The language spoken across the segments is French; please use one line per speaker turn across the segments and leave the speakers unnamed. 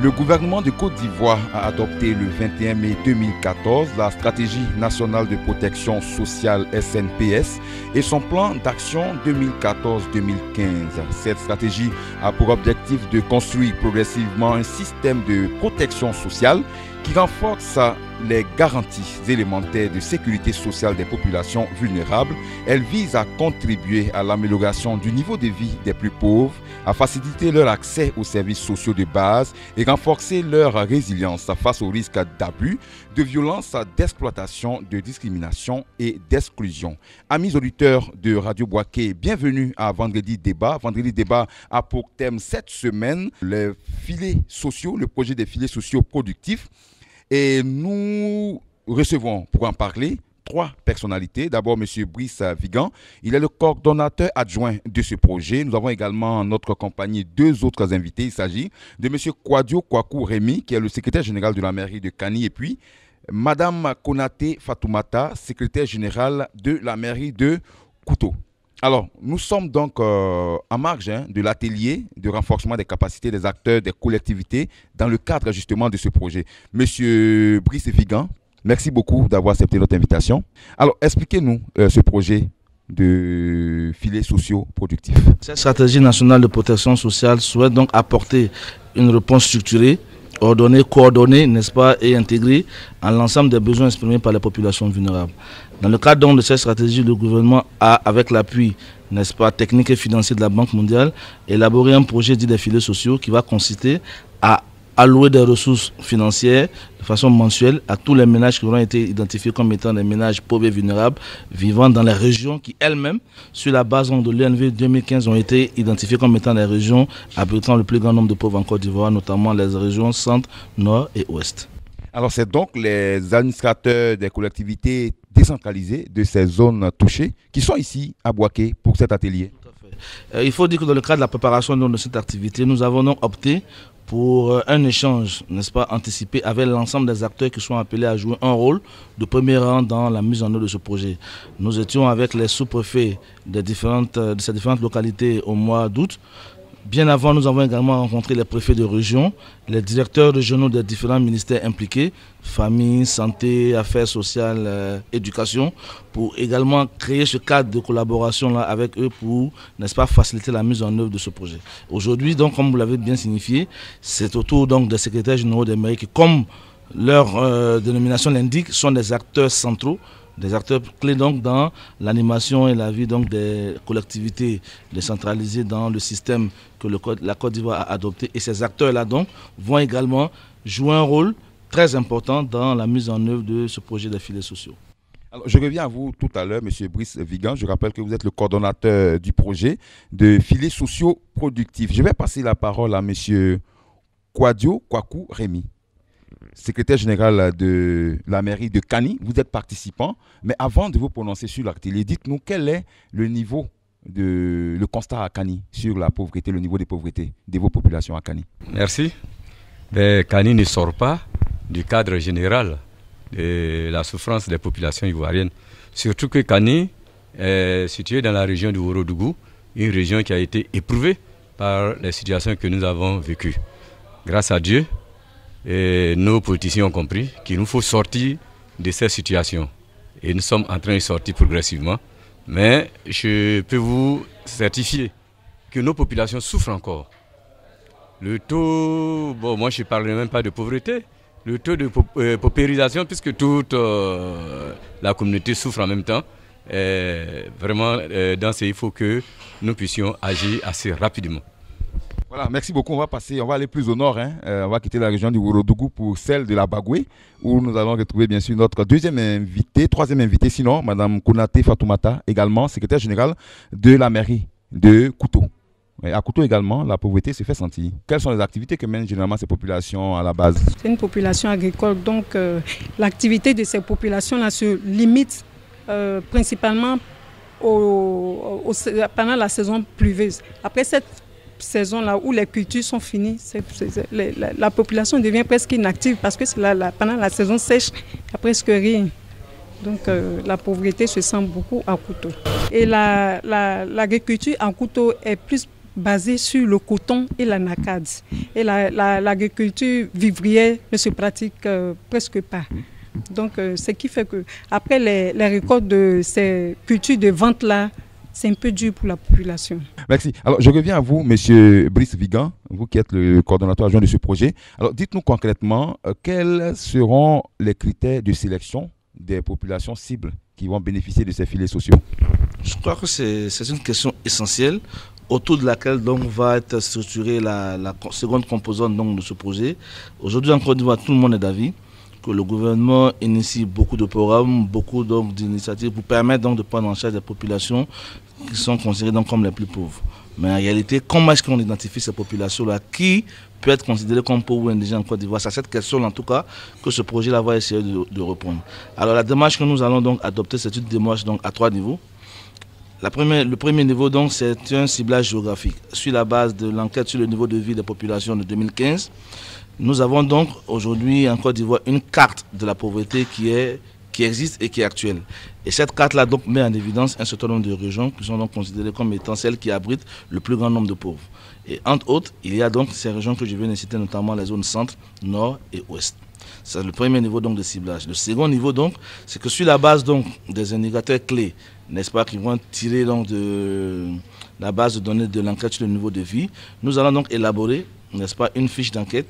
Le gouvernement de Côte d'Ivoire a adopté le 21 mai 2014 la stratégie nationale de protection sociale SNPS et son plan d'action 2014-2015. Cette stratégie a pour objectif de construire progressivement un système de protection sociale qui renforce les garanties élémentaires de sécurité sociale des populations vulnérables. Elle vise à contribuer à l'amélioration du niveau de vie des plus pauvres, à faciliter leur accès aux services sociaux de base et renforcer leur résilience face aux risques d'abus, de violence, d'exploitation, de discrimination et d'exclusion. Amis auditeurs de Radio Boaké, bienvenue à Vendredi Débat. Vendredi Débat a pour thème cette semaine les filets sociaux, le projet des filets sociaux productifs. Et nous recevons pour en parler trois personnalités. D'abord, M. Brice Vigan. Il est le coordonnateur adjoint de ce projet. Nous avons également en notre compagnie deux autres invités. Il s'agit de M. Kwadio Kwaku Rémy, qui est le secrétaire général de la mairie de Kani. Et puis, Mme Konaté Fatoumata, secrétaire générale de la mairie de Kouto. Alors, nous sommes donc en marge de l'atelier de renforcement des capacités des acteurs, des collectivités, dans le cadre justement de ce projet. Monsieur Brice Vigan, merci beaucoup d'avoir accepté notre invitation. Alors, expliquez-nous ce projet de filets sociaux productifs.
Cette stratégie nationale de protection sociale souhaite donc apporter une réponse structurée, ordonnée, coordonnée, n'est-ce pas, et intégrée à l'ensemble des besoins exprimés par les populations vulnérables. Dans le cadre donc de cette stratégie, le gouvernement a, avec l'appui, n'est-ce pas, technique et financier de la Banque mondiale, élaboré un projet dit des filets sociaux qui va consister à allouer des ressources financières de façon mensuelle à tous les ménages qui auront été identifiés comme étant des ménages pauvres et vulnérables vivant dans les régions qui elles-mêmes, sur la base de l'UNV 2015, ont été identifiées comme étant des régions abritant le plus grand nombre de pauvres en Côte d'Ivoire, notamment les régions centre, nord et ouest.
Alors c'est donc les administrateurs des collectivités décentralisées de ces zones touchées qui sont ici à Boaké pour cet atelier.
Tout à fait. Il faut dire que dans le cadre de la préparation de cette activité, nous avons donc opté pour un échange, n'est-ce pas, anticipé avec l'ensemble des acteurs qui sont appelés à jouer un rôle de premier rang dans la mise en œuvre de ce projet. Nous étions avec les sous-préfets de ces différentes localités au mois d'août. Bien avant, nous avons également rencontré les préfets de région, les directeurs régionaux des différents ministères impliqués, famille, santé, affaires sociales, éducation, pour également créer ce cadre de collaboration-là avec eux pour, n'est-ce pas, faciliter la mise en œuvre de ce projet. Aujourd'hui, donc, comme vous l'avez bien signifié, c'est autour donc, des secrétaires généraux des mairies qui, comme leur dénomination l'indique, sont des acteurs centraux, des acteurs clés donc dans l'animation et la vie donc des collectivités décentralisées dans le système que la Côte d'Ivoire a adopté. Et ces acteurs-là donc vont également jouer un rôle très important dans la mise en œuvre de ce projet des filets sociaux.
Alors, je reviens à vous tout à l'heure, M. Brice Vigan. Je rappelle que vous êtes le coordonnateur du projet de filets sociaux productifs. Je vais passer la parole à M. Kwadio Kwaku Rémy, secrétaire général de la mairie de Kani. Vous êtes participant, mais avant de vous prononcer sur l'atelier, dites-nous quel est le niveau le constat à Kani sur la pauvreté, le niveau de pauvreté de vos populations à Kani.
Merci. Kani ne sort pas du cadre général de la souffrance des populations ivoiriennes. Surtout que Kani est situé dans la région du Ourodougou, une région qui a été éprouvée par les situations que nous avons vécues. Grâce à Dieu, et nos politiciens ont compris qu'il nous faut sortir de cette situation. Et nous sommes en train de sortir progressivement. Mais je peux vous certifier que nos populations souffrent encore. Le taux, moi je ne parlerai même pas de pauvreté, le taux de paupérisation, puisque toute la communauté souffre en même temps. Vraiment, il faut que nous puissions agir assez rapidement.
Voilà, merci beaucoup. On va aller plus au nord. On va quitter la région du Ourodougou pour celle de la Bagoué, où nous allons retrouver bien sûr notre troisième invité, sinon, Mme Konaté Fatoumata, également secrétaire générale de la mairie de Kouto. Et à Kouto également, la pauvreté se fait sentir. Quelles sont les activités que mènent généralement ces populations à la base?
C'est une population agricole, donc l'activité de ces populations-là se limite principalement pendant la saison pluvieuse. Après cette saison-là où les cultures sont finies, la population devient presque inactive parce que pendant la saison sèche, il n'y a presque rien. Donc la pauvreté se sent beaucoup à Kouto. Et l'agriculture à Kouto est basée sur le coton et l'anacarde. Et l'agriculture vivrière ne se pratique presque pas. Donc, ce qui fait que après les récoltes de ces cultures de vente-là, c'est un peu dur pour la population.
Merci. Alors, je reviens à vous, M. Brice Vigan, vous qui êtes le coordonnateur adjoint de ce projet. Alors, dites-nous concrètement, quels seront les critères de sélection des populations cibles qui vont bénéficier de ces filets sociaux?
Je crois que c'est une question essentielle autour de laquelle donc va être structurée la seconde composante donc, de ce projet. Aujourd'hui, en Côte d'Ivoire, tout le monde est d'avis que le gouvernement initie beaucoup de programmes, beaucoup d'initiatives pour permettre donc, de prendre en charge des populations qui sont considérées donc, comme les plus pauvres. Mais en réalité, comment est-ce qu'on identifie ces populations-là? Qui peut être considéré comme pauvre ou indigène en Côte d'Ivoire? C'est cette question, en tout cas, que ce projet-là va essayer de répondre. Alors, la démarche que nous allons donc adopter, c'est une démarche donc, à 3 niveaux. Le premier niveau, donc, c'est un ciblage géographique. Sur la base de l'enquête sur le niveau de vie des populations de 2015, nous avons donc aujourd'hui en Côte d'Ivoire une carte de la pauvreté qui existe et qui est actuelle. Et cette carte-là donc met en évidence un certain nombre de régions qui sont donc considérées comme étant celles qui abritent le plus grand nombre de pauvres. Et entre autres, il y a donc ces régions que je viens de citer, notamment les zones centre, nord et ouest. C'est le premier niveau donc de ciblage. Le second niveau donc, c'est que sur la base donc des indicateurs clés, n'est-ce pas, qui vont tirer donc de la base de données de l'enquête sur le niveau de vie, nous allons donc élaborer, n'est-ce pas, une fiche d'enquête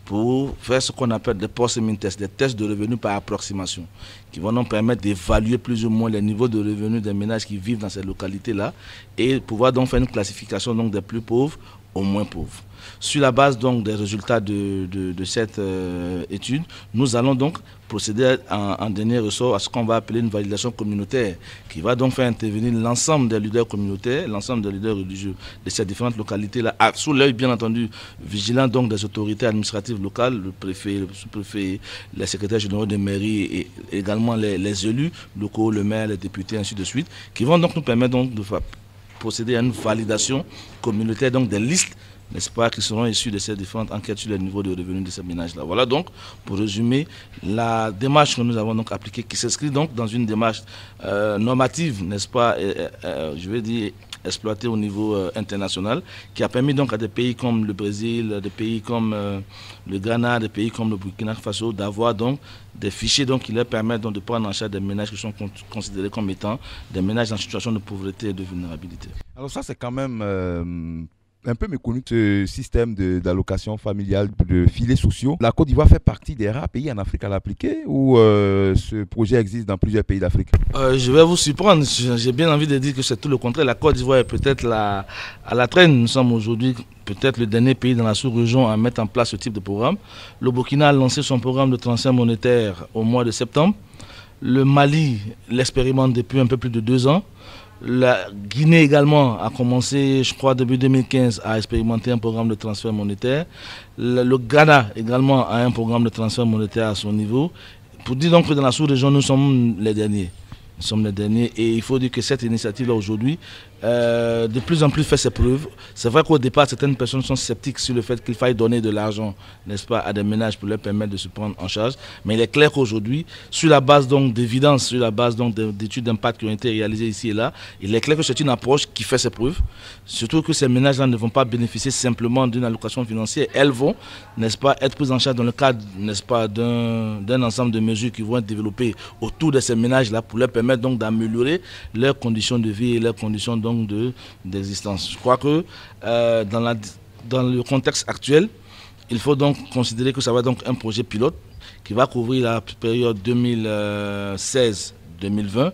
pour faire ce qu'on appelle des post-semi tests, des tests de revenus par approximation, qui vont nous permettre d'évaluer plus ou moins les niveaux de revenus des ménages qui vivent dans ces localités-là et pouvoir donc faire une classification donc des plus pauvres aux moins pauvres. Sur la base donc des résultats de cette étude, nous allons donc procéder en dernier ressort à ce qu'on va appeler une validation communautaire qui va donc faire intervenir l'ensemble des leaders communautaires, l'ensemble des leaders religieux de ces différentes localités-là, sous l'œil bien entendu vigilant donc des autorités administratives locales, le préfet, le sous-préfet, les secrétaires généraux des mairies et également les élus locaux, le maire, les députés, ainsi de suite, qui vont donc nous permettre donc de procéder à une validation communautaire donc des listes, n'est-ce pas, qui seront issus de ces différentes enquêtes sur le niveau de revenus de ces ménages-là. Voilà donc, pour résumer, la démarche que nous avons donc appliquée, qui s'inscrit donc dans une démarche normative, n'est-ce pas, je vais dire exploitée au niveau international, qui a permis donc à des pays comme le Brésil, des pays comme le Ghana, des pays comme le Burkina Faso, d'avoir donc des fichiers donc, qui leur permettent donc de prendre en charge des ménages qui sont considérés comme étant des ménages en situation de pauvreté et de vulnérabilité.
Alors ça, c'est quand même un peu méconnu, ce système d'allocation familiale, de filets sociaux. La Côte d'Ivoire fait partie des rares pays en Afrique à l'appliquer ou ce projet existe dans plusieurs pays d'Afrique?
Je vais vous surprendre. J'ai bien envie de dire que c'est tout le contraire. La Côte d'Ivoire est peut-être à la traîne. Nous sommes aujourd'hui peut-être le dernier pays dans la sous-région à mettre en place ce type de programme. Le Burkina a lancé son programme de transfert monétaire au mois de septembre. Le Mali l'expérimente depuis un peu plus de 2 ans. La Guinée également a commencé, je crois, début 2015 à expérimenter un programme de transfert monétaire. Le Ghana également a un programme de transfert monétaire à son niveau. Pour dire donc que dans la sous-région, nous sommes les derniers. Nous sommes les derniers et il faut dire que cette initiative-là aujourd'hui, de plus en plus fait ses preuves. C'est vrai qu'au départ, certaines personnes sont sceptiques sur le fait qu'il faille donner de l'argent, n'est-ce pas, à des ménages pour leur permettre de se prendre en charge. Mais il est clair qu'aujourd'hui, sur la base donc d'évidence, sur la base donc d'études d'impact qui ont été réalisées ici et là, il est clair que c'est une approche qui fait ses preuves. Surtout que ces ménages-là ne vont pas bénéficier simplement d'une allocation financière. Elles vont, n'est-ce pas, être prises en charge dans le cadre, n'est-ce pas, d'un ensemble de mesures qui vont être développées autour de ces ménages-là pour leur permettre donc d'améliorer leurs conditions de vie et leurs conditions donc d'existence. Je crois que dans le contexte actuel, il faut donc considérer que ça va être donc un projet pilote qui va couvrir la période 2016-2020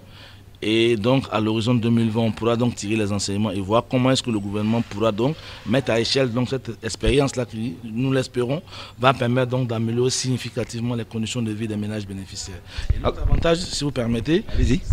et donc à l'horizon 2020 on pourra donc tirer les enseignements et voir comment est-ce que le gouvernement pourra donc mettre à échelle donc cette expérience-là qui, nous l'espérons, va permettre donc d'améliorer significativement les conditions de vie des ménages bénéficiaires. Et l'autre avantage, si vous permettez,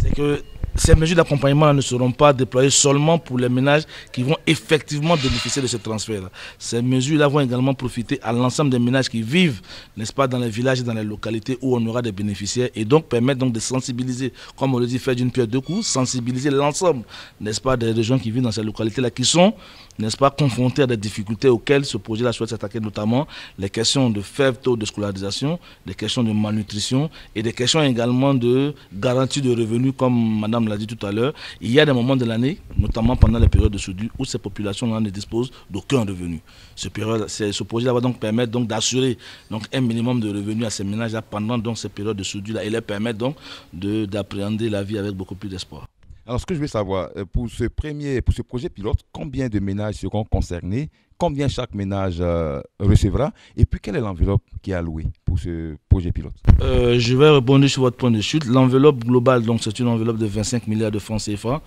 c'est que ces mesures d'accompagnement ne seront pas déployées seulement pour les ménages qui vont effectivement bénéficier de ce transfert. Ces mesures-là vont également profiter à l'ensemble des ménages qui vivent, n'est-ce pas, dans les villages et dans les localités où on aura des bénéficiaires et donc permettre donc de sensibiliser, comme on le dit, faire d'une pierre deux coups, sensibiliser l'ensemble, n'est-ce pas, des gens qui vivent dans ces localités-là qui sont, n'est-ce pas, confrontés à des difficultés auxquelles ce projet-là souhaite s'attaquer, notamment les questions de faible taux de scolarisation, des questions de malnutrition et des questions également de garantie de revenus, comme Madame comme l'a dit tout à l'heure, il y a des moments de l'année, notamment pendant les périodes de soudure, où ces populations-là ne disposent d'aucun revenu. Ce projet-là va donc permettre donc d'assurer donc un minimum de revenus à ces ménages-là pendant donc ces périodes de soudure-là et leur permettre donc d'appréhender la vie avec beaucoup plus d'espoir.
Alors, ce que je veux savoir, pour ce projet pilote, combien de ménages seront concernés? Combien chaque ménage recevra? Et puis, quelle est l'enveloppe qui est allouée pour ce projet pilote?
Je vais répondre sur votre point de chute. L'enveloppe globale, donc, c'est une enveloppe de 25 milliards de francs CFA.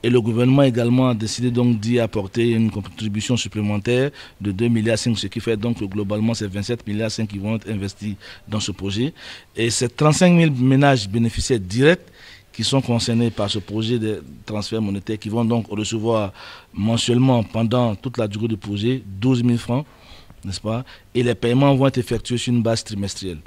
Et le gouvernement également a décidé donc d'y apporter une contribution supplémentaire de 2 milliards 5, ce qui fait donc que globalement, c'est 27 milliards 5 qui vont être investis dans ce projet. Et c'est 35 000 ménages bénéficiaires directs qui sont concernés par ce projet de transfert monétaire, qui vont donc recevoir mensuellement pendant toute la durée du projet 12 000 francs, n'est-ce pas? Et les paiements vont être effectués sur une base trimestrielle.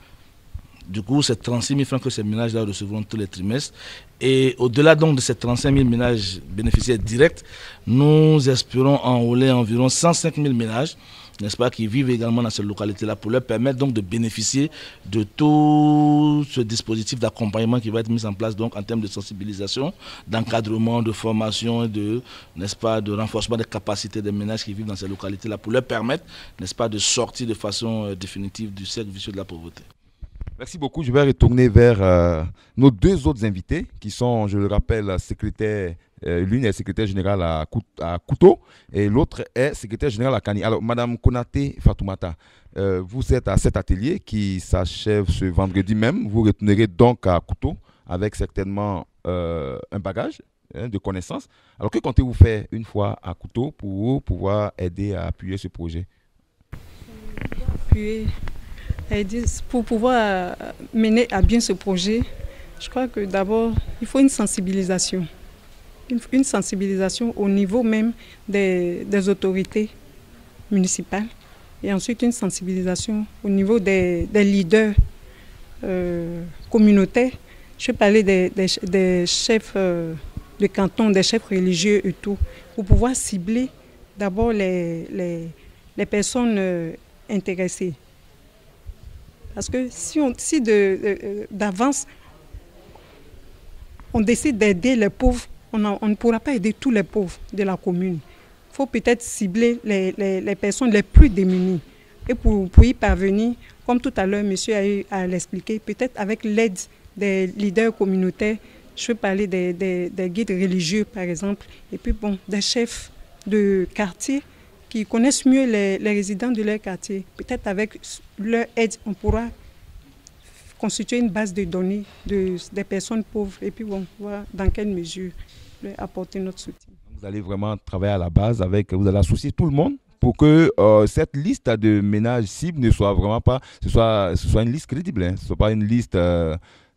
Du coup, c'est 36 000 francs que ces ménages-là recevront tous les trimestres. Et au-delà donc de ces 35 000 ménages bénéficiaires directs, nous espérons enrôler environ 105 000 ménages, n'est-ce pas, qui vivent également dans cette localité-là, pour leur permettre donc de bénéficier de tout ce dispositif d'accompagnement qui va être mis en place donc en termes de sensibilisation, d'encadrement, de formation et de, n'est-ce pas, de renforcement des capacités des ménages qui vivent dans ces localités-là, pour leur permettre, n'est-ce pas, de sortir de façon définitive du cercle vicieux de la pauvreté.
Merci beaucoup. Je vais retourner vers nos deux autres invités qui sont, je le rappelle, l'une est secrétaire générale à Kouto et l'autre est secrétaire générale à Kani. Alors, Madame Konaté Fatoumata, vous êtes à cet atelier qui s'achève ce vendredi même. Vous retournerez donc à Kouto avec certainement un bagage de connaissances. Alors, que comptez-vous faire une fois à Kouto pour pouvoir aider à appuyer ce projet?
Pour pouvoir mener à bien ce projet, je crois que d'abord, il faut une sensibilisation. Une sensibilisation au niveau même des autorités municipales. Et ensuite, une sensibilisation au niveau des leaders communautaires. Je vais parler des chefs de canton, des chefs religieux et tout, pour pouvoir cibler d'abord les personnes intéressées. Parce que si d'avance, on décide d'aider les pauvres, on ne pourra pas aider tous les pauvres de la commune. Il faut peut-être cibler les personnes les plus démunies. Et pour y parvenir, comme tout à l'heure, monsieur a eu à l'expliquer, peut-être avec l'aide des leaders communautaires, je veux parler des guides religieux, par exemple, et puis bon, des chefs de quartier qui connaissent mieux les résidents de leur quartier. Peut-être avec leur aide, on pourra constituer une base de données des personnes pauvres et puis bon, voir dans quelle mesure leur apporter notre soutien.
Vous allez vraiment travailler à la base vous allez associer tout le monde pour que cette liste de ménages cibles ne soit vraiment pas, ce soit une liste crédible, hein. Ce ne soit pas une liste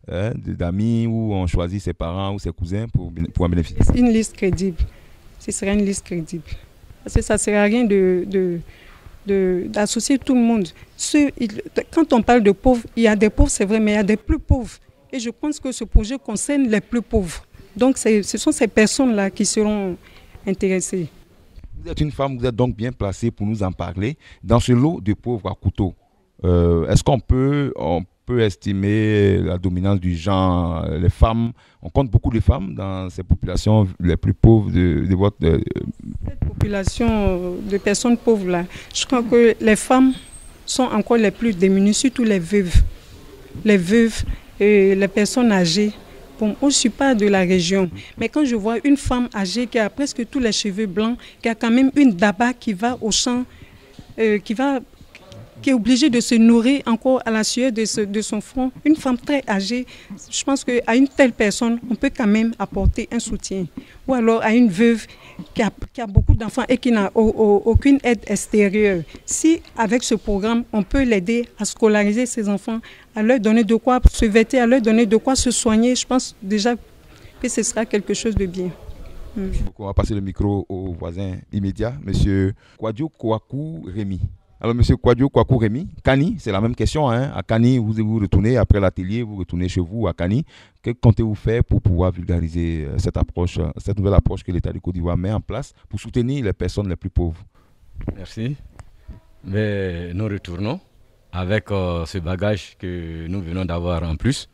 d'amis où on choisit ses parents ou ses cousins pour en bénéficier.
C'est une liste crédible. Ce serait une liste crédible. Parce que ça ne sert à rien d'associer tout le monde. Quand on parle de pauvres, il y a des pauvres, c'est vrai, mais il y a des plus pauvres. Et je pense que ce projet concerne les plus pauvres. Donc ce sont ces personnes-là qui seront intéressées.
Vous êtes une femme, vous êtes donc bien placée pour nous en parler. Dans ce lot de pauvres à Kouto, est-ce qu'on peut estimer la dominance du genre, les femmes? On compte beaucoup de femmes dans ces populations les plus pauvres de votre...
Cette population de personnes pauvres-là, je crois que les femmes sont encore les plus démunies, surtout les veuves. Les veuves et les personnes âgées. Bon, moi, je ne suis pas de la région, mais quand je vois une femme âgée qui a presque tous les cheveux blancs, qui a quand même une daba qui va au champ, qui est obligée de se nourrir encore à la sueur de son front, une femme très âgée, je pense qu'à une telle personne, on peut quand même apporter un soutien. Ou alors à une veuve qui a beaucoup d'enfants et qui n'a aucune aide extérieure. Si avec ce programme, on peut l'aider à scolariser ses enfants, à leur donner de quoi se vêtir, à leur donner de quoi se soigner, je pense déjà que ce sera quelque chose de bien.
On va passer le micro au voisin immédiat, M. Kouadio Kouakou Rémi. Alors, M. Kouadio Kouakou Rémi, Kani, c'est la même question. Hein? À Kani, vous retournez après l'atelier, vous retournez chez vous à Kani. Que comptez-vous faire pour pouvoir vulgariser cette nouvelle approche que l'État du Côte d'Ivoire met en place pour soutenir les personnes les plus pauvres?
Merci. Mais nous retournons avec ce bagage que nous venons d'avoir en plus.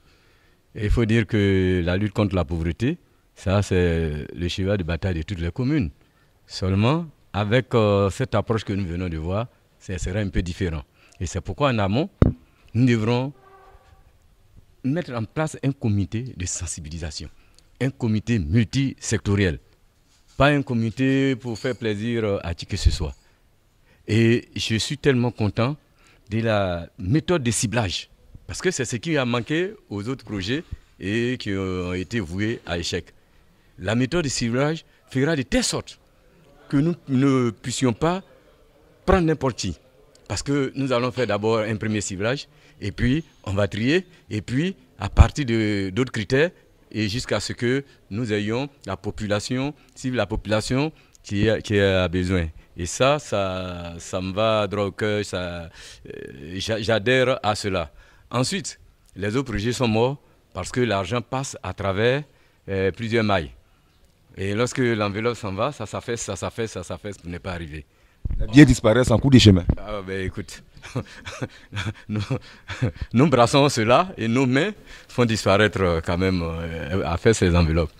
Et il faut dire que la lutte contre la pauvreté, Ça, c'est le cheval de bataille de toutes les communes. Seulement, avec cette approche que nous venons de voir, ça sera un peu différent. Et c'est pourquoi en amont, nous devrons mettre en place un comité de sensibilisation, un comité multisectoriel, pas un comité pour faire plaisir à qui que ce soit. Et je suis tellement content de la méthode de ciblage, parce que c'est ce qui a manqué aux autres projets et qui ont été voués à échec. La méthode de ciblage fera de telle sorte que nous ne puissions pas prendre n'importe qui. Parce que nous allons faire d'abord un premier ciblage, et puis on va trier, et puis à partir d'autres critères, et jusqu'à ce que nous ayons la population, cible la population qui a besoin. Et ça me va droit au cœur, j'adhère à cela. Ensuite, les autres projets sont morts parce que l'argent passe à travers plusieurs mailles. Et lorsque l'enveloppe s'en va, ça s'affaisse pour ne pas arriver.
Les billets disparaissent en cours de chemin.
Ah ben écoute, nous brassons cela et nos mains font disparaître quand même à faire ces enveloppes.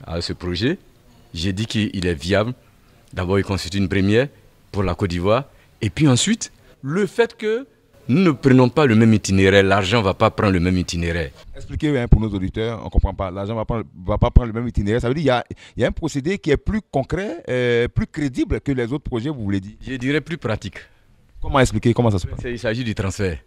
À ce projet, j'ai dit qu'il est viable. D'abord, il constitue une première pour la Côte d'Ivoire. Et puis ensuite, le fait que nous ne prenons pas le même itinéraire, l'argent ne va pas prendre le même itinéraire.
Expliquez pour nos auditeurs, on ne comprend pas, l'argent ne va pas prendre le même itinéraire. Ça veut dire qu'il y a un procédé qui est plus concret, plus crédible que les autres projets, vous voulez dire?
Je dirais plus pratique.
Comment expliquer, comment ça se passe?
Il s'agit du transfert.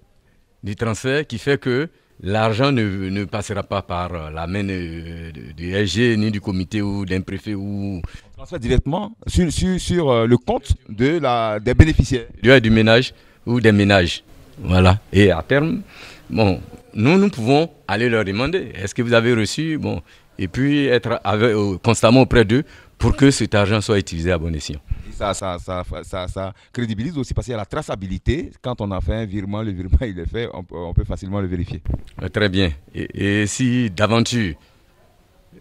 Du transfert qui fait que l'argent ne passera pas par la main du SG, ni du comité ou d'un préfet. Ou...
Transfert directement sur le compte des bénéficiaires.
Du ménage ou des ménages. Voilà. Et à terme, bon, nous pouvons aller leur demander, est-ce que vous avez reçu, bon, et puis être constamment auprès d'eux pour que cet argent soit utilisé à bon escient.
Ça crédibilise aussi parce qu'il y a la traçabilité. Quand on a fait un virement, le virement il est fait, on peut facilement le vérifier.
Très bien. Et si d'aventure,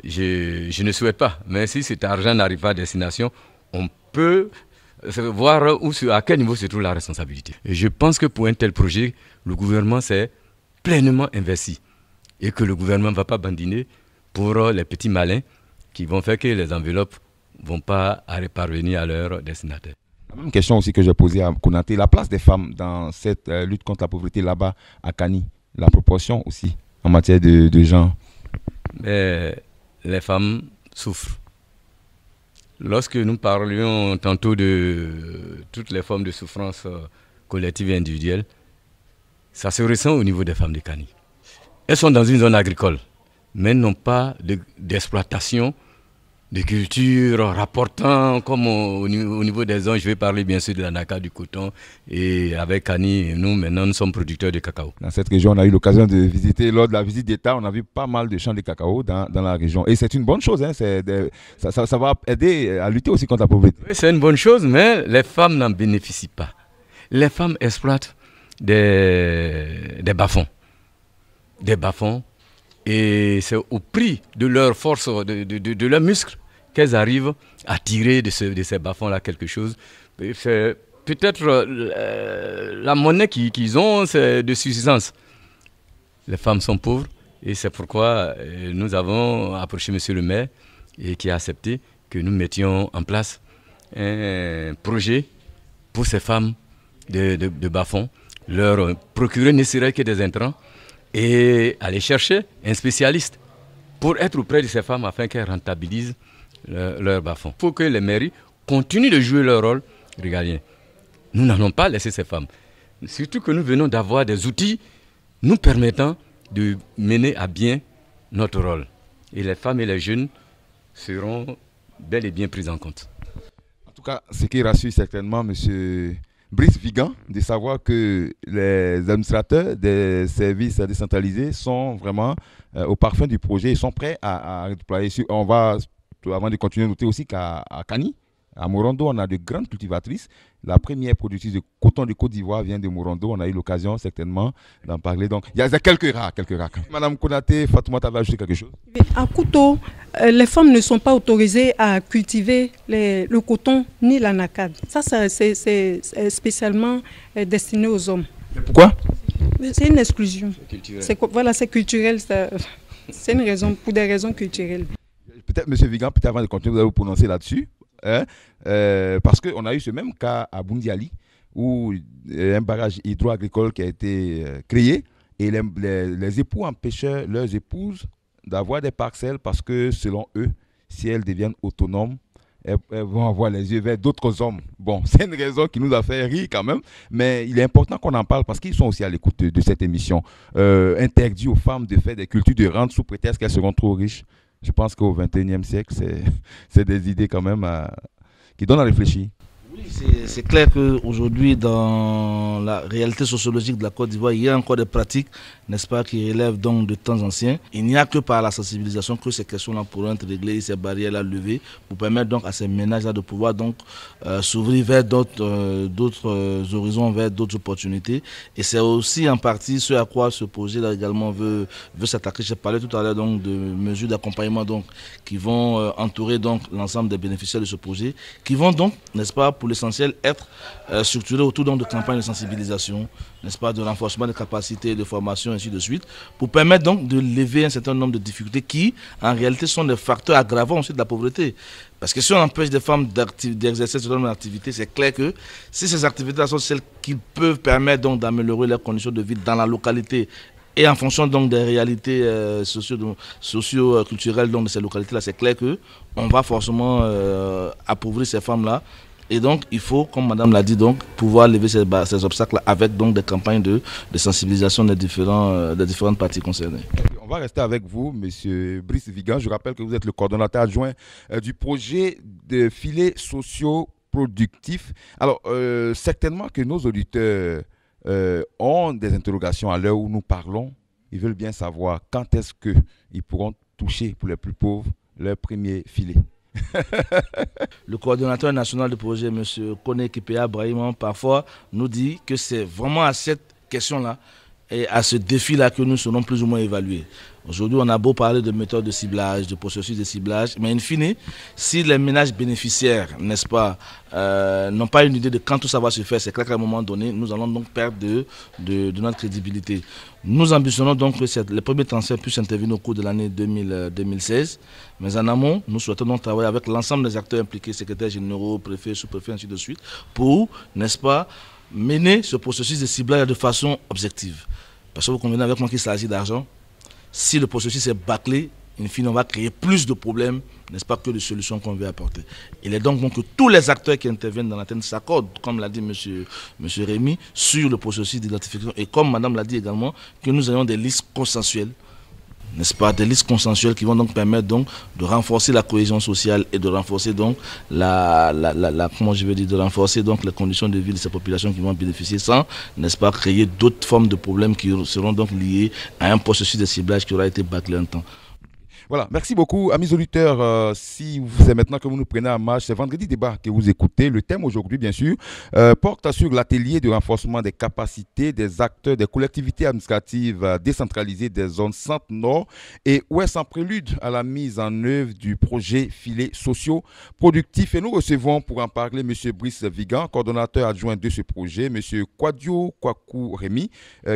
je ne souhaite pas, mais si cet argent n'arrive pas à destination, on peut voir à quel niveau se trouve la responsabilité. Et je pense que pour un tel projet, le gouvernement s'est pleinement investi et que le gouvernement ne va pas bandiner pour les petits malins qui vont faire que les enveloppes ne vont pas parvenir à leur destinataire.
La même question aussi que j'ai posée à Konaté, la place des femmes dans cette lutte contre la pauvreté là-bas à Kani, la proportion aussi en matière de genre.
Mais les femmes souffrent. Lorsque nous parlions tantôt de toutes les formes de souffrance collective et individuelle, ça se ressent au niveau des femmes de Kani. Elles sont dans une zone agricole, mais n'ont pas d'exploitation, de culture rapportant, comme au niveau des zones, je vais parler bien sûr de l'Anaka, du coton, et avec Kani, nous sommes producteurs de cacao.
Dans cette région, on a eu l'occasion de visiter, lors de la visite d'État, on a vu pas mal de champs de cacao dans la région. Et c'est une bonne chose, hein, ça va aider à lutter aussi contre la pauvreté.
Oui, c'est une bonne chose, mais les femmes n'en bénéficient pas. Les femmes exploitent des bas-fonds. Des bas-fonds, et c'est au prix de leur force, de leurs muscles, qu'elles arrivent à tirer de ces bas-fonds-là quelque chose. C'est peut-être la monnaie qu'ils ont, c'est de suffisance. Les femmes sont pauvres et c'est pourquoi nous avons approché M. le maire et qui a accepté que nous mettions en place un projet pour ces femmes de bas-fonds, leur procurer ne serait que des intrants et aller chercher un spécialiste pour être auprès de ces femmes afin qu'elles rentabilisent leur bas-fonds. Il faut que les mairies continuent de jouer leur rôle régalien. Nous n'allons pas laisser ces femmes. Surtout que nous venons d'avoir des outils nous permettant de mener à bien notre rôle. Et les femmes et les jeunes seront bel et bien prises en compte.
En tout cas, ce qui rassure certainement M. Brice Vigan, de savoir que les administrateurs des services décentralisés sont vraiment au parfum du projet et sont prêts à déployer. On va, avant de continuer, noter aussi qu'à Kani, à Morondo, on a de grandes cultivatrices. La première productrice de coton de Côte d'Ivoire vient de Morondo. On a eu l'occasion certainement d'en parler. Donc, il y a quelques rares. Madame Konaté, Fatoumata va ajouter quelque chose?
À Kouto, les femmes ne sont pas autorisées à cultiver le coton ni l'anacade. Ça c'est spécialement destiné aux hommes.
Mais pourquoi?
C'est une exclusion.
C'est culturel.
C'est culturel. C'est une raison, pour des raisons culturelles.
peut-être, M. Vigan, peut-être avant de continuer, vous allez vous prononcer là-dessus. Hein, parce qu'on a eu ce même cas à Bundiali, où un barrage hydro-agricole qui a été créé, et les époux empêchaient leurs épouses d'avoir des parcelles parce que, selon eux, si elles deviennent autonomes, elles vont avoir les yeux vers d'autres hommes. Bon, c'est une raison qui nous a fait rire quand même, mais il est important qu'on en parle parce qu'ils sont aussi à l'écoute de cette émission. Interdit aux femmes de faire des cultures de rente sous prétexte qu'elles seront trop riches. Je pense qu'au XXIe siècle, c'est des idées quand même qui donnent à réfléchir.
Oui, c'est clair qu'aujourd'hui, dans la réalité sociologique de la Côte d'Ivoire, il y a encore des pratiques, n'est-ce pas, qui relèvent donc de temps anciens. Il n'y a que par la sensibilisation que ces questions-là pourront être réglées, ces barrières-là levées, pour permettre donc à ces ménages-là de pouvoir donc s'ouvrir vers d'autres horizons, vers d'autres opportunités. Et c'est aussi en partie ce à quoi ce projet-là également veut s'attaquer. J'ai parlé tout à l'heure donc de mesures d'accompagnement donc qui vont entourer donc l'ensemble des bénéficiaires de ce projet, qui vont donc, n'est-ce pas, pour l'essentiel, être structuré autour donc de campagnes de sensibilisation, n'est-ce pas, de renforcement des capacités, de formation, ainsi de suite, pour permettre donc de lever un certain nombre de difficultés qui, en réalité, sont des facteurs aggravants aussi de la pauvreté. Parce que si on empêche des femmes d'exercer ce genre d'activité, c'est clair que si ces activités sont celles qui peuvent permettre donc d'améliorer leurs conditions de vie dans la localité, et en fonction donc des réalités socio-culturelles donc de ces localités-là, c'est clair qu'on va forcément appauvrir ces femmes-là. Et donc, il faut, comme Madame l'a dit, donc, pouvoir lever ces obstacles avec donc, des campagnes de sensibilisation des différentes parties concernées.
On va rester avec vous, Monsieur Brice Vigan. Je rappelle que vous êtes le coordonnateur adjoint du projet de filets sociaux productifs. Alors, certainement que nos auditeurs ont des interrogations à l'heure où nous parlons. Ils veulent bien savoir quand est-ce qu'ils pourront toucher, pour les plus pauvres, leur premier filet.
Le coordonnateur national du projet, M. Kone Kipea Brahim, parfois nous dit que c'est vraiment à cette question-là et à ce défi-là que nous serons plus ou moins évalués. Aujourd'hui, on a beau parler de méthodes de ciblage, de processus de ciblage, mais in fine, si les ménages bénéficiaires, n'est-ce pas, n'ont pas une idée de quand tout ça va se faire, c'est clair qu'à un moment donné, nous allons donc perdre de notre crédibilité. Nous ambitionnons donc que les premiers transferts puissent intervenir au cours de l'année 2016, mais en amont, nous souhaitons donc travailler avec l'ensemble des acteurs impliqués, secrétaires généraux, préfets, sous-préfets, ainsi de suite, pour, n'est-ce pas, mener ce processus de ciblage de façon objective. Parce que vous convenez avec moi qu'il s'agit d'argent. Si le processus est bâclé, in fine, on va créer plus de problèmes, n'est-ce pas, que de solutions qu'on veut apporter. Il est donc bon que tous les acteurs qui interviennent dans l'antenne s'accordent, comme l'a dit M. Rémy, sur le processus d'identification. Et comme Madame l'a dit également, que nous ayons des listes consensuelles, n'est-ce pas, des listes consensuelles qui vont donc permettre donc de renforcer la cohésion sociale et de renforcer donc de renforcer donc les conditions de vie de ces populations qui vont bénéficier sans, n'est-ce pas, créer d'autres formes de problèmes qui seront donc liés à un processus de ciblage qui aura été bâclé un temps.
Voilà, merci beaucoup, amis auditeurs. Si c'est maintenant que vous nous prenez en marche, c'est Vendredi Débat que vous écoutez. Le thème aujourd'hui, bien sûr, porte sur l'atelier de renforcement des capacités des acteurs des collectivités administratives décentralisées des zones centre-nord et ouest en prélude à la mise en œuvre du projet filets sociaux productifs. Et nous recevons pour en parler M. Brice Vigan, coordonnateur adjoint de ce projet, M. Kwadio Kwaku Rémy,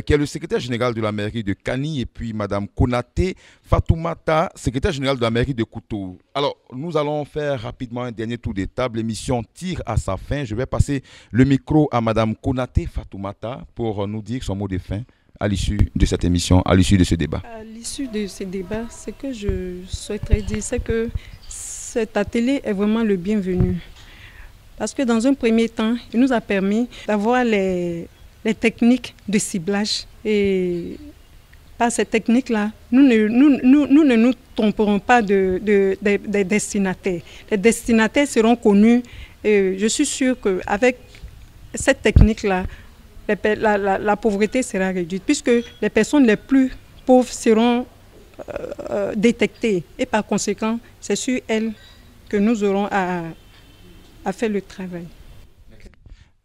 qui est le secrétaire général de la mairie de Kani, et puis Mme Konaté Fatoumata, secrétaire général de la mairie de Koutou. Alors, nous allons faire rapidement un dernier tour de table. L'émission tire à sa fin. Je vais passer le micro à Mme Konaté Fatoumata pour nous dire son mot de fin à l'issue de cette émission, à l'issue de ce débat.
À l'issue de ce débat, ce que je souhaiterais dire, c'est que cet atelier est vraiment le bienvenu. Parce que dans un premier temps, il nous a permis d'avoir les techniques de ciblage. Et par ces techniques-là, nous ne nous tromperons pas des destinataires. Les destinataires seront connus. Et je suis sûre qu'avec cette technique-là, la pauvreté sera réduite, puisque les personnes les plus pauvres seront détectées. Et par conséquent, c'est sur elles que nous aurons à faire le travail.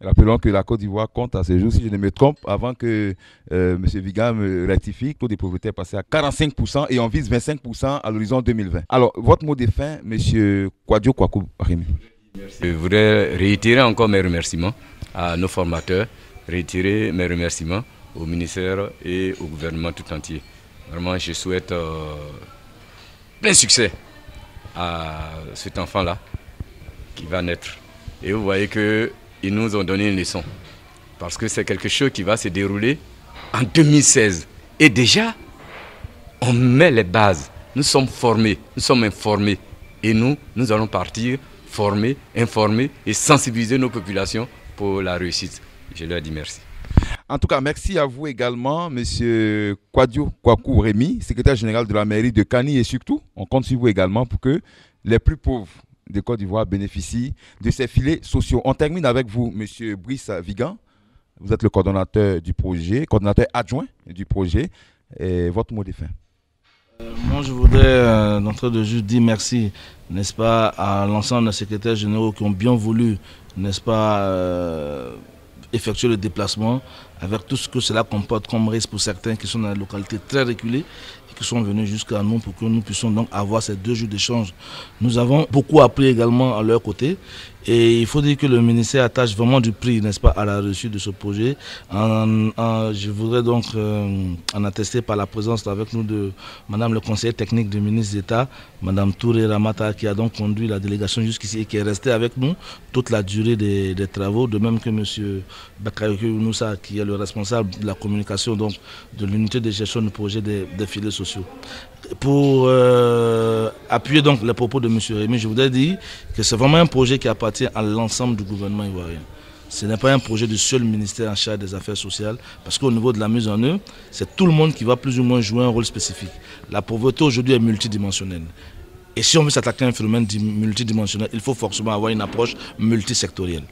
Rappelons que la Côte d'Ivoire compte à ce jour, si je ne me trompe, avant que M. Vigan me rectifie, le taux de pauvreté est passé à 45% et on vise 25% à l'horizon 2020. Alors, votre mot de fin, M. Kwadio Kwaku Rémy.
Je voudrais réitérer encore mes remerciements à nos formateurs, réitérer mes remerciements au ministère et au gouvernement tout entier. Vraiment, je souhaite plein succès à cet enfant-là qui va naître. Et vous voyez qu'ils nous ont donné une leçon. Parce que c'est quelque chose qui va se dérouler en 2016. Et déjà, on met les bases. Nous sommes formés, nous sommes informés. Et nous allons partir former, informer et sensibiliser nos populations pour la réussite. Je leur dis merci.
En tout cas, merci à vous également, M. Kwadio Kwaku Rémy, secrétaire général de la mairie de Kani. Et surtout, on compte sur vous également pour que les plus pauvres de Côte d'Ivoire bénéficient de ces filets sociaux. On termine avec vous, M. Brice Vigan. Vous êtes le coordonnateur du projet, coordonnateur adjoint du projet. Et votre mot de fin.
Moi, je voudrais, d'entrée de jeu, dire merci, n'est-ce pas, à l'ensemble des secrétaires généraux qui ont bien voulu, n'est-ce pas, effectuer le déplacement avec tout ce que cela comporte comme risque pour certains qui sont dans des localités très reculées et qui sont venus jusqu'à nous pour que nous puissions donc avoir ces 2 jours d'échange. Nous avons beaucoup appris également à leur côté et il faut dire que le ministère attache vraiment du prix, n'est-ce pas, à la réussite de ce projet. Je voudrais donc en attester par la présence avec nous de Madame le conseiller technique du ministre d'État, Madame Touré Ramata, qui a donc conduit la délégation jusqu'ici et qui est restée avec nous toute la durée des travaux, de même que Monsieur Bakayoko Younoussa, qui est le responsable de la communication donc, de l'unité de gestion du projet des filets sociaux. Pour appuyer donc les propos de M. Rémy, je voudrais dire que c'est vraiment un projet qui appartient à l'ensemble du gouvernement ivoirien. Ce n'est pas un projet du seul ministère en charge des affaires sociales, parce qu'au niveau de la mise en œuvre, c'est tout le monde qui va plus ou moins jouer un rôle spécifique. La pauvreté aujourd'hui est multidimensionnelle. Et si on veut s'attaquer à un phénomène multidimensionnel, il faut forcément avoir une approche multisectorielle.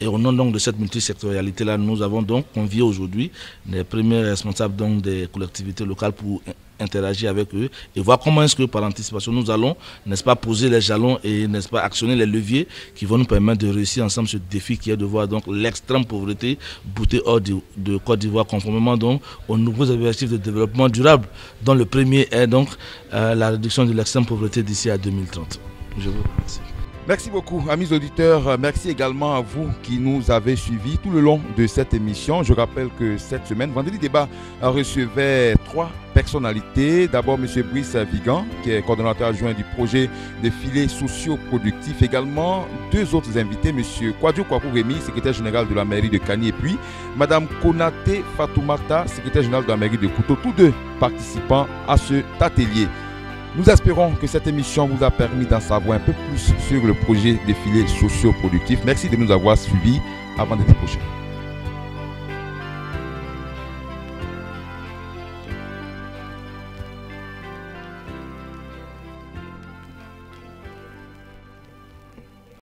Et au nom donc de cette multisectorialité-là, nous avons donc convié aujourd'hui les premiers responsables donc des collectivités locales pour interagir avec eux et voir comment est-ce que par anticipation nous allons, n'est-ce pas, poser les jalons et n'est-ce pas actionner les leviers qui vont nous permettre de réussir ensemble ce défi qui est de voir donc l'extrême pauvreté bouter hors de Côte d'Ivoire conformément donc aux nouveaux objectifs de développement durable dont le premier est donc la réduction de l'extrême pauvreté d'ici à 2030. Je vous remercie.
Merci beaucoup, amis auditeurs. Merci également à vous qui nous avez suivis tout le long de cette émission. Je rappelle que cette semaine, Vendredi Débat recevait 3 personnalités. D'abord, M. Brice Vigan, qui est coordonnateur adjoint du projet de filets sociaux productifs. Également, 2 autres invités, M. Kwadio Kwaku Rémy, secrétaire général de la mairie de Kani, et puis Mme Konaté Fatoumata, secrétaire générale de la mairie de Kouto. Tous 2 participants à cet atelier. Nous espérons que cette émission vous a permis d'en savoir un peu plus sur le projet des filets sociaux productifs. Merci de nous avoir suivis. À vendredi prochain.